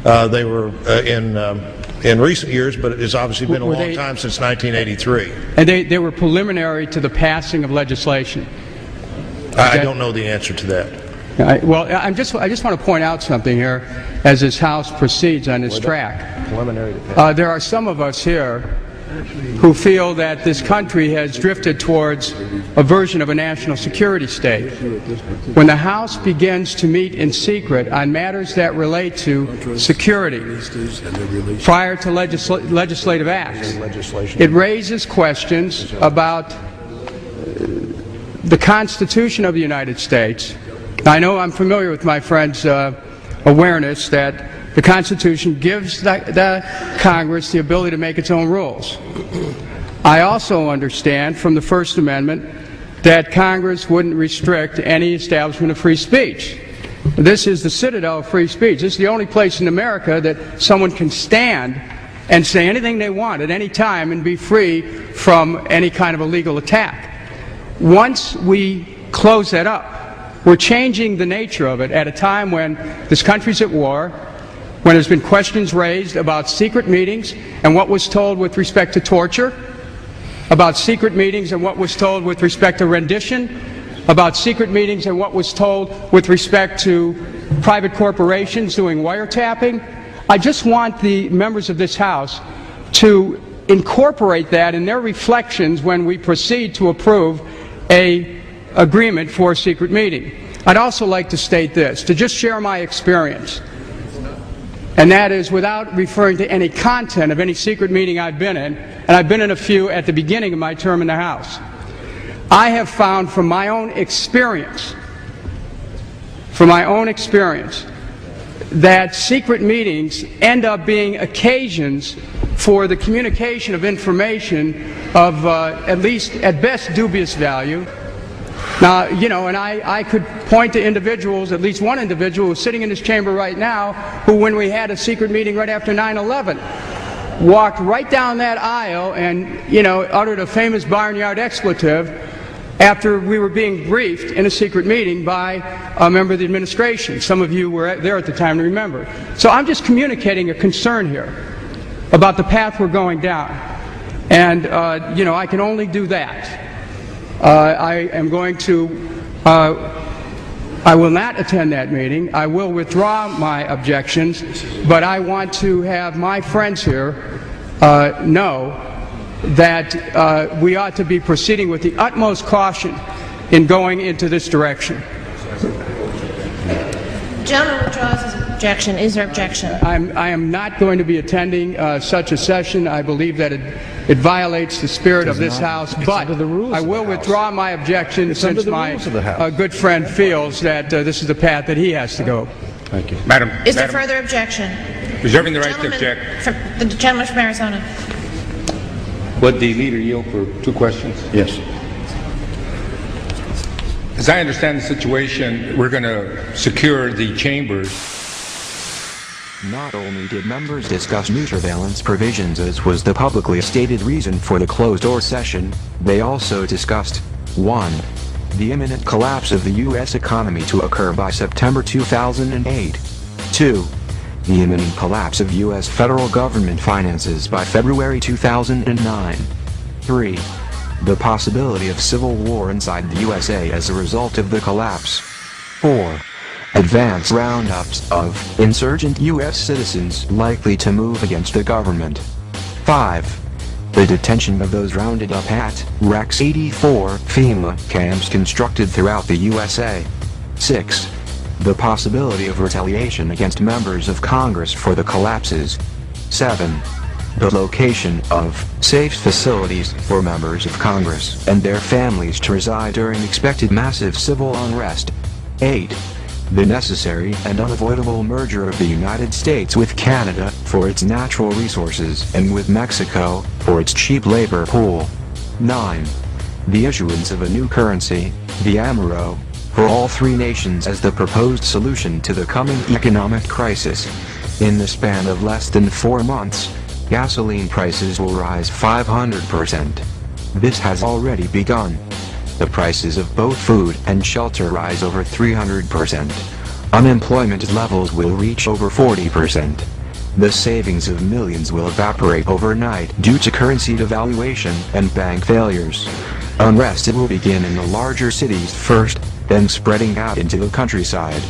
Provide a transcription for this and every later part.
They were in recent years, but it's obviously been a long time since 1983. And they were preliminary to the passing of legislation. I don't know the answer to that. Well, I just want to point out something here as this House proceeds on this track. There are some of us here who feel that this country has drifted towards a version of a national security state. When the House begins to meet in secret on matters that relate to security prior to legislative acts, it raises questions about the Constitution of the United States. I know I'm familiar with my friend's awareness that the Constitution gives the Congress the ability to make its own rules. I also understand from the First Amendment that Congress wouldn't restrict any establishment of free speech. This is the citadel of free speech. This is the only place in America that someone can stand and say anything they want at any time and be free from any kind of illegal attack. Once we close that up, we're changing the nature of it at a time when this country's at war, when there's been questions raised about secret meetings and what was told with respect to torture, about secret meetings and what was told with respect to rendition, about secret meetings and what was told with respect to private corporations doing wiretapping. I just want the members of this House to incorporate that in their reflections when we proceed to approve an agreement for a secret meeting. I'd also like to state this, to just share my experience. And that is, without referring to any content of any secret meeting I've been in, and I've been in a few at the beginning of my term in the House, I have found from my own experience, that secret meetings end up being occasions for the communication of information of at best dubious value. Now, you know, and I could point to individuals, at least one individual who's sitting in this chamber right now, who, when we had a secret meeting right after 9/11, walked right down that aisle and, you know, uttered a famous barnyard expletive after we were being briefed in a secret meeting by a member of the administration. Some of you were there at the time to remember. So I'm just communicating a concern here about the path we're going down. And, you know, I can only do that. I will not attend that meeting. I will withdraw my objections, but I want to have my friends here know that we ought to be proceeding with the utmost caution in going into this direction. The gentleman withdraws his objection. Is there objection? I am not going to be attending such a session. I believe that it violates the spirit of this House, but I will withdraw my objection since my good friend feels that this is the path that he has to go. Thank you. Madam. Is there further objection? Reserving the right to object. The gentleman from Arizona. Would the leader yield for 2 questions? Yes. As I understand the situation, we're going to secure the chambers. Not only did members discuss new surveillance provisions, as was the publicly stated reason for the closed-door session, they also discussed 1. The imminent collapse of the U.S. economy to occur by September 2008. 2. The imminent collapse of U.S. federal government finances by February 2009. 3. The possibility of civil war inside the USA as a result of the collapse. 4. Advance roundups of insurgent U.S. citizens likely to move against the government. 5. The detention of those rounded up at Rex 84 FEMA camps constructed throughout the USA. 6. The possibility of retaliation against members of Congress for the collapses. 7. The location of safe facilities for members of Congress and their families to reside during expected massive civil unrest. 8. The necessary and unavoidable merger of the United States with Canada for its natural resources and with Mexico for its cheap labor pool. 9. The issuance of a new currency, the Amero, for all 3 nations as the proposed solution to the coming economic crisis. In the span of less than 4 months, gasoline prices will rise 500%. This has already begun. The prices of both food and shelter rise over 300%. Unemployment levels will reach over 40%. The savings of millions will evaporate overnight due to currency devaluation and bank failures. Unrest will begin in the larger cities first, then spreading out into the countryside.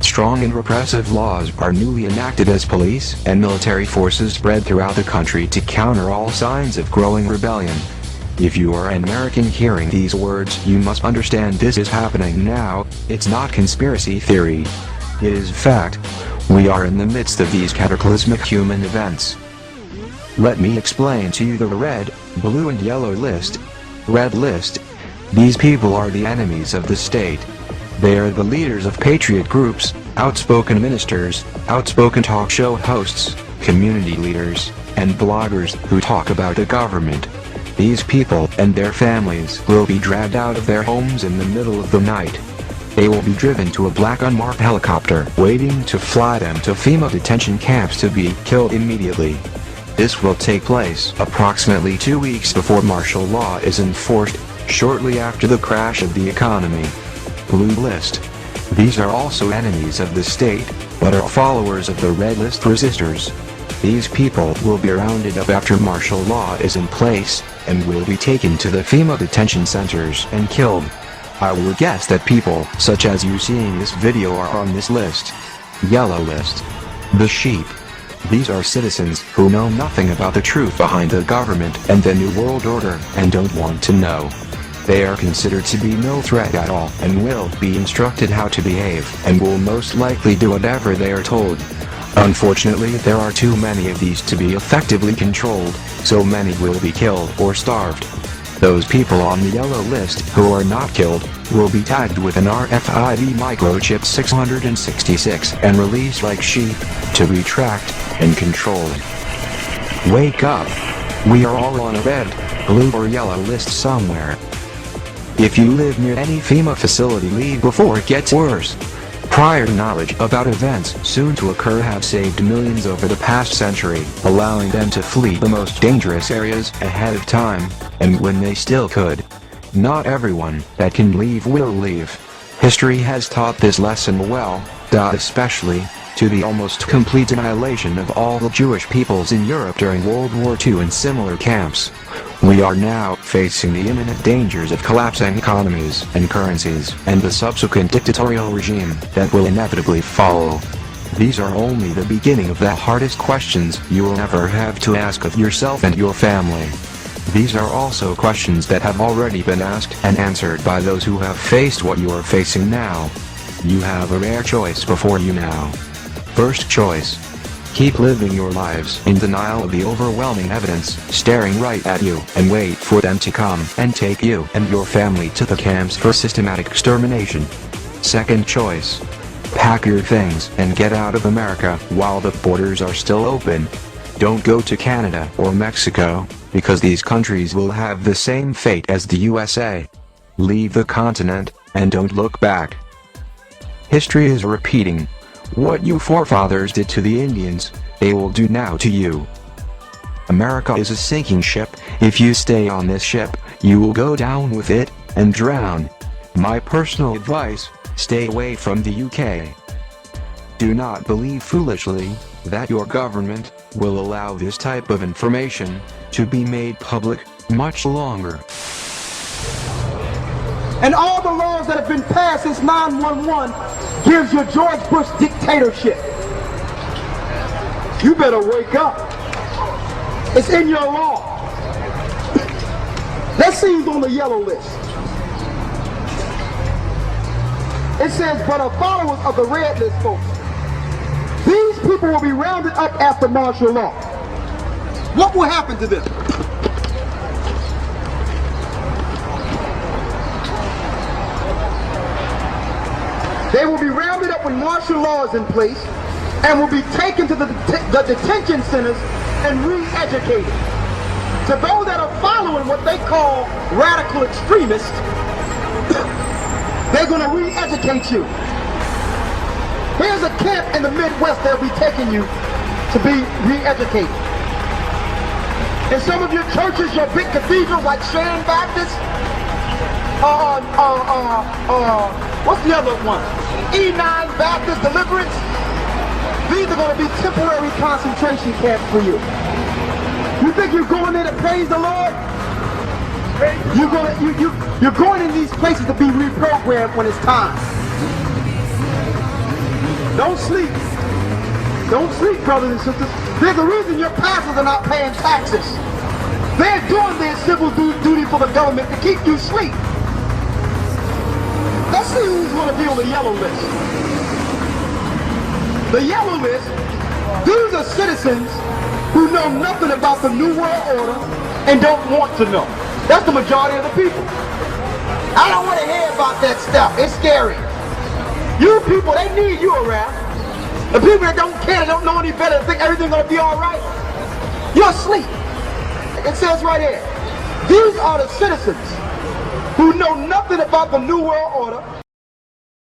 Strong and repressive laws are newly enacted as police and military forces spread throughout the country to counter all signs of growing rebellion. If you are an American hearing these words, you must understand this is happening now. It's not conspiracy theory. It is fact. We are in the midst of these cataclysmic human events. Let me explain to you the red, blue and yellow list. Red list. These people are the enemies of the state. They are the leaders of patriot groups, outspoken ministers, outspoken talk show hosts, community leaders, and bloggers who talk about the government. These people and their families will be dragged out of their homes in the middle of the night. They will be driven to a black unmarked helicopter waiting to fly them to FEMA detention camps to be killed immediately. This will take place approximately 2 weeks before martial law is enforced, shortly after the crash of the economy. Blue list. These are also enemies of the state, but are followers of the red list resistors. These people will be rounded up after martial law is in place, and will be taken to the FEMA detention centers and killed. I would guess that people such as you seeing this video are on this list. Yellow list. The sheep. These are citizens who know nothing about the truth behind the government and the New World Order and don't want to know. They are considered to be no threat at all and will be instructed how to behave and will most likely do whatever they are told. Unfortunately, there are too many of these to be effectively controlled, so many will be killed or starved. Those people on the yellow list who are not killed will be tagged with an RFID microchip 666 and released like sheep to be tracked and controlled. Wake up! We are all on a red, blue or yellow list somewhere. If you live near any FEMA facility, leave before it gets worse. Prior knowledge about events soon to occur have saved millions over the past century, allowing them to flee the most dangerous areas ahead of time, and when they still could. Not everyone that can leave will leave. History has taught this lesson well, especially to the almost complete annihilation of all the Jewish peoples in Europe during World War II and similar camps. We are now facing the imminent dangers of collapsing economies and currencies and the subsequent dictatorial regime that will inevitably follow. These are only the beginning of the hardest questions you will ever have to ask of yourself and your family. These are also questions that have already been asked and answered by those who have faced what you are facing now. You have a rare choice before you now. First choice. Keep living your lives in denial of the overwhelming evidence staring right at you and wait for them to come and take you and your family to the camps for systematic extermination. Second choice. Pack your things and get out of America while the borders are still open. Don't go to Canada or Mexico, because these countries will have the same fate as the USA. Leave the continent and don't look back. History is repeating. What you forefathers did to the Indians, they will do now to you. America is a sinking ship. If you stay on this ship, you will go down with it and drown. My personal advice, stay away from the UK. Do not believe foolishly that your government will allow this type of information to be made public much longer. And all the laws that have been passed since 9/11 gives you George Bush dictatorship. You better wake up. It's in your law. Let's see who's on the yellow list. It says, but are followers of the red list folks. These people will be rounded up after martial law. What will happen to them? They will be rounded up when martial law is in place and will be taken to the detention centers and re-educated. To those that are following what they call radical extremists, they're going to re-educate you. Here's a camp in the Midwest they'll be taking you to be re-educated. In some of your churches, your big cathedrals like Sharon Baptist, What's the other one? E9 Baptist Deliverance. These are going to be temporary concentration camps for you. You think you're going there to praise the Lord? You're going in these places to be reprogrammed when it's time. Don't sleep. Don't sleep, brothers and sisters. There's a reason your pastors are not paying taxes. They're doing their civil duty for the government to keep you asleep. Let's see who's going to be on the yellow list. The yellow list, these are citizens who know nothing about the New World Order and don't want to know. That's the majority of the people. I don't want to hear about that stuff. It's scary. You people, they need you around. The people that don't care, that don't know any better, think everything's going to be all right, you're asleep. It says right here, these are the citizens who know nothing about the New World Order